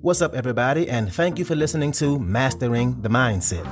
What's up, everybody, and thank you for listening to Mastering the Mindset.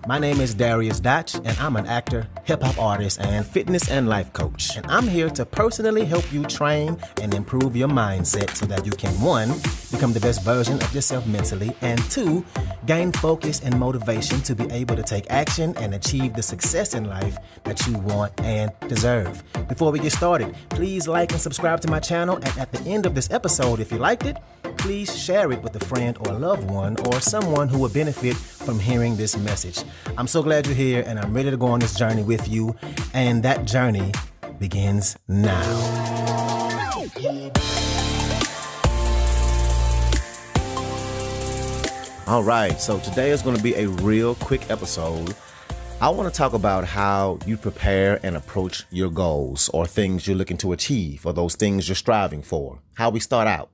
My name is Dariusdotch, and I'm an actor, hip-hop artist, and fitness and life coach. And I'm here to personally help you train and improve your mindset so that you can, 1, become the best version of yourself mentally, and 2, gain focus and motivation to be able to take action and achieve the success in life that you want and deserve. Before we get started, please like and subscribe to my channel, and at the end of this episode, if you liked it, please share it with a friend or a loved one or someone who will benefit from hearing this message. I'm so glad you're here, and I'm ready to go on this journey with you, and that journey begins now. All right, so today is going to be a real quick episode. I want to talk about how you prepare and approach your goals or things you're looking to achieve or those things you're striving for, how we start out.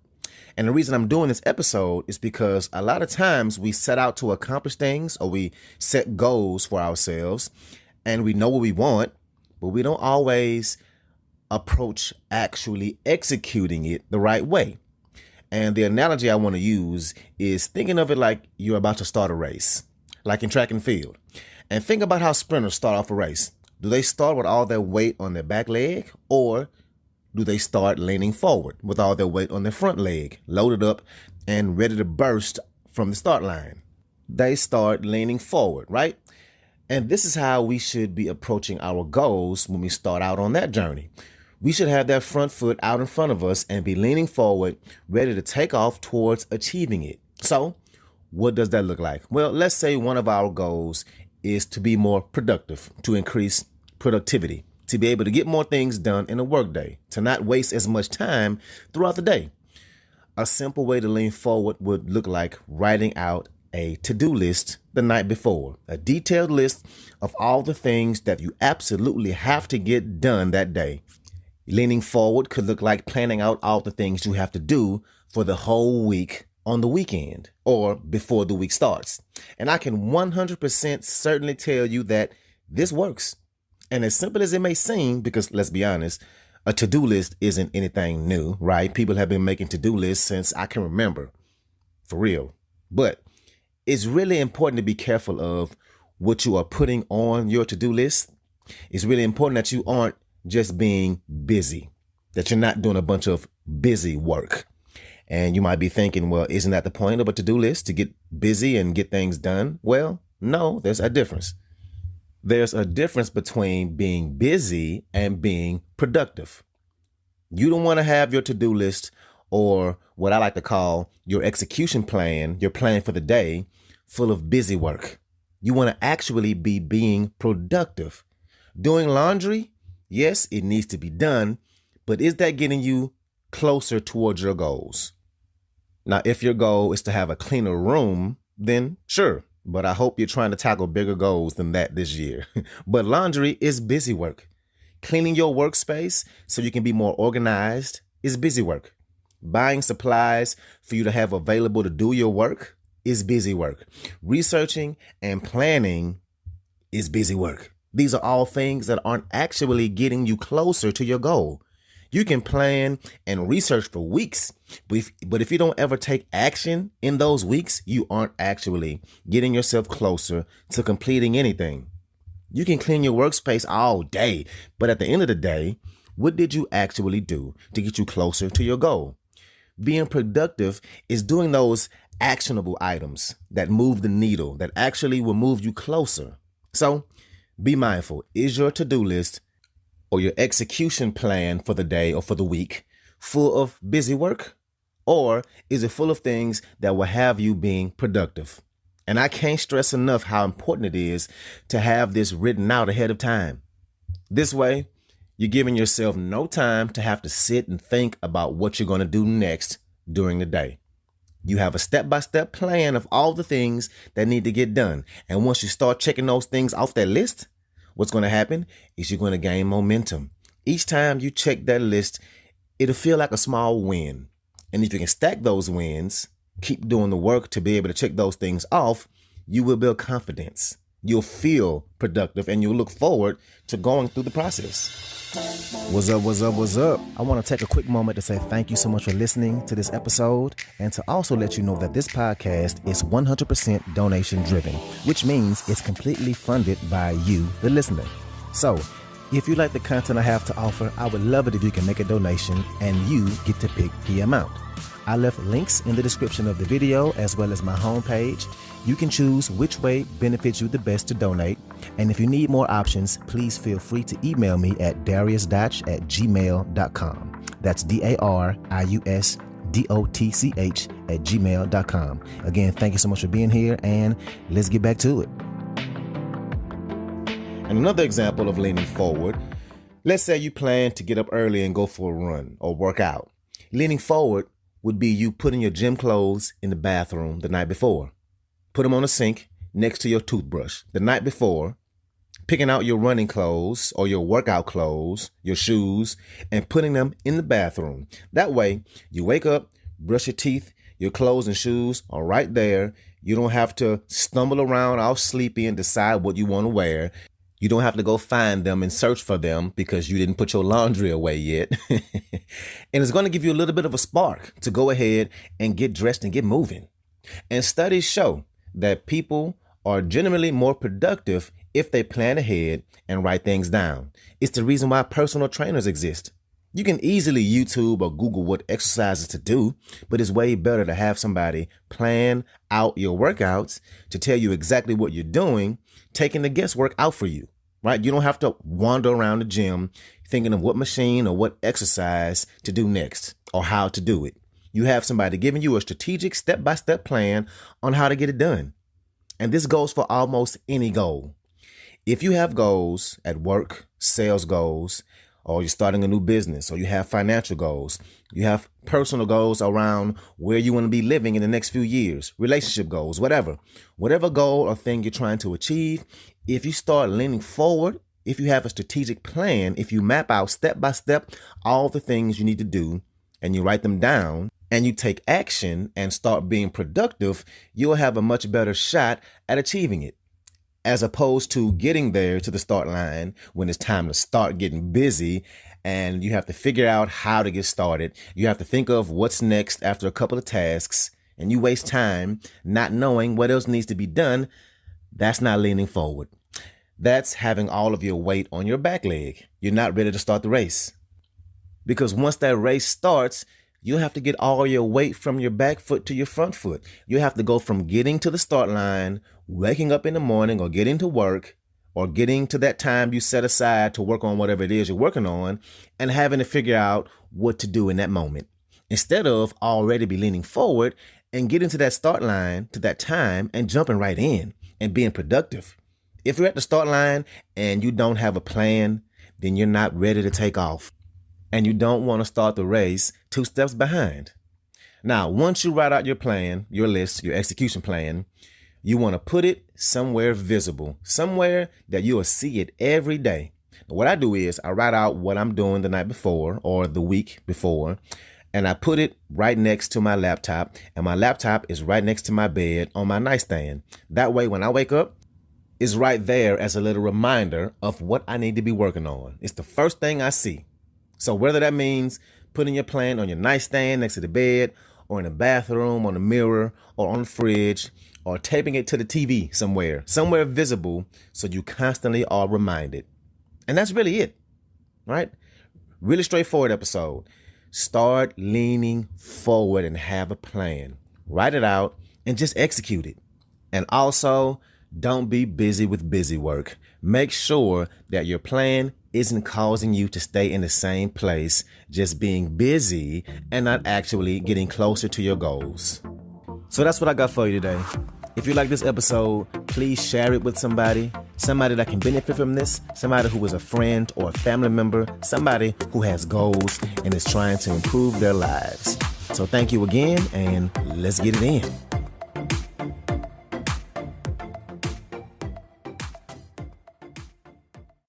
And the reason I'm doing this episode is because a lot of times we set out to accomplish things or we set goals for ourselves and we know what we want, but we don't always approach actually executing it the right way. And the analogy I want to use is thinking of it like you're about to start a race, like in track and field. And think about how sprinters start off a race. Do they start with all their weight on their back leg, or do they start leaning forward with all their weight on their front leg, loaded up and ready to burst from the start line? They start leaning forward, right? And this is how we should be approaching our goals when we start out on that journey. We should have that front foot out in front of us and be leaning forward, ready to take off towards achieving it. So what does that look like? Well, let's say one of our goals is to be more productive, to increase productivity, to be able to get more things done in a workday, to not waste as much time throughout the day. A simple way to lean forward would look like writing out a to-do list the night before, a detailed list of all the things that you absolutely have to get done that day. Leaning forward could look like planning out all the things you have to do for the whole week on the weekend or before the week starts. And I can 100% certainly tell you that this works. And as simple as it may seem, because let's be honest, a to-do list isn't anything new, right? People have been making to-do lists since I can remember, for real. But it's really important to be careful of what you are putting on your to-do list. It's really important that you aren't just being busy, that you're not doing a bunch of busy work. And you might be thinking, well, isn't that the point of a to-do list, to get busy and get things done? Well, no, there's a difference. There's a difference between being busy and being productive. You don't want to have your to-do list, or what I like to call your execution plan, your plan for the day, full of busy work. You want to actually be being productive. Doing laundry, yes, it needs to be done, but is that getting you closer towards your goals? Now, if your goal is to have a cleaner room, then sure. But I hope you're trying to tackle bigger goals than that this year. But laundry is busy work. Cleaning your workspace so you can be more organized is busy work. Buying supplies for you to have available to do your work is busy work. Researching and planning is busy work. These are all things that aren't actually getting you closer to your goal. You can plan and research for weeks, but if you don't ever take action in those weeks, you aren't actually getting yourself closer to completing anything. You can clean your workspace all day, but at the end of the day, what did you actually do to get you closer to your goal? Being productive is doing those actionable items that move the needle, that actually will move you closer. So be mindful. Is your to-do list or your execution plan for the day or for the week full of busy work? Or is it full of things that will have you being productive? And I can't stress enough how important it is to have this written out ahead of time. This way, you're giving yourself no time to have to sit and think about what you're going to do next during the day. You have a step-by-step plan of all the things that need to get done. And once you start checking those things off that list, what's going to happen is you're going to gain momentum. Each time you check that list, it'll feel like a small win. And if you can stack those wins, keep doing the work to be able to check those things off, you will build confidence. You'll feel productive and you'll look forward to going through the process. What's up, what's up, what's up? I want to take a quick moment to say thank you so much for listening to this episode, and to also let you know that this podcast is 100% donation driven, which means it's completely funded by you, the listener. So, if you like the content I have to offer, I would love it if you can make a donation and you get to pick the amount. I left links in the description of the video as well as my homepage. You can choose which way benefits you the best to donate. And if you need more options, please feel free to email me at dariusdotch@gmail.com. That's dariusdotch@gmail.com. Again, thank you so much for being here, and let's get back to it. And another example of leaning forward, let's say you plan to get up early and go for a run or work out. Leaning forward would be you putting your gym clothes in the bathroom the night before. Put them on a sink next to your toothbrush the night before, picking out your running clothes or your workout clothes, your shoes, and putting them in the bathroom. That way, you wake up, brush your teeth, your clothes and shoes are right there. You don't have to stumble around all sleepy and decide what you want to wear. You don't have to go find them and search for them because you didn't put your laundry away yet. And it's going to give you a little bit of a spark to go ahead and get dressed and get moving. And studies show that people are generally more productive if they plan ahead and write things down. It's the reason why personal trainers exist. You can easily YouTube or Google what exercises to do, but it's way better to have somebody plan out your workouts to tell you exactly what you're doing, taking the guesswork out for you, right? You don't have to wander around the gym thinking of what machine or what exercise to do next or how to do it. You have somebody giving you a strategic step-by-step plan on how to get it done. And this goes for almost any goal. If you have goals at work, sales goals, or you're starting a new business, or you have financial goals, you have personal goals around where you want to be living in the next few years, relationship goals, whatever goal or thing you're trying to achieve, if you start leaning forward, if you have a strategic plan, if you map out step by step all the things you need to do and you write them down and you take action and start being productive, you'll have a much better shot at achieving it. As opposed to getting there to the start line when it's time to start getting busy and you have to figure out how to get started. You have to think of what's next after a couple of tasks, and you waste time not knowing what else needs to be done. That's not leaning forward. That's having all of your weight on your back leg. You're not ready to start the race. Because once that race starts, you have to get all your weight from your back foot to your front foot. You have to go from getting to the start line, waking up in the morning or getting to work or getting to that time you set aside to work on whatever it is you're working on and having to figure out what to do in that moment. Instead of already be leaning forward and getting to that start line, to that time and jumping right in and being productive. If you're at the start line and you don't have a plan, then you're not ready to take off. And you don't want to start the race 2 steps behind. Now, once you write out your plan, your list, your execution plan, you want to put it somewhere visible, somewhere that you will see it every day. What I do is I write out what I'm doing the night before or the week before, and I put it right next to my laptop, and my laptop is right next to my bed on my nightstand. That way, when I wake up, it's right there as a little reminder of what I need to be working on. It's the first thing I see. So whether that means putting your plan on your nightstand next to the bed or in the bathroom, on the mirror or on the fridge, or taping it to the TV somewhere visible so you constantly are reminded. And that's really it, right? Really straightforward episode. Start leaning forward and have a plan. Write it out and just execute it. And also, don't be busy with busy work. Make sure that your plan isn't causing you to stay in the same place, just being busy and not actually getting closer to your goals. So that's what I got for you today. If you like this episode, please share it with somebody that can benefit from this, somebody who is a friend or a family member, somebody who has goals and is trying to improve their lives. So thank you again, and let's get it in.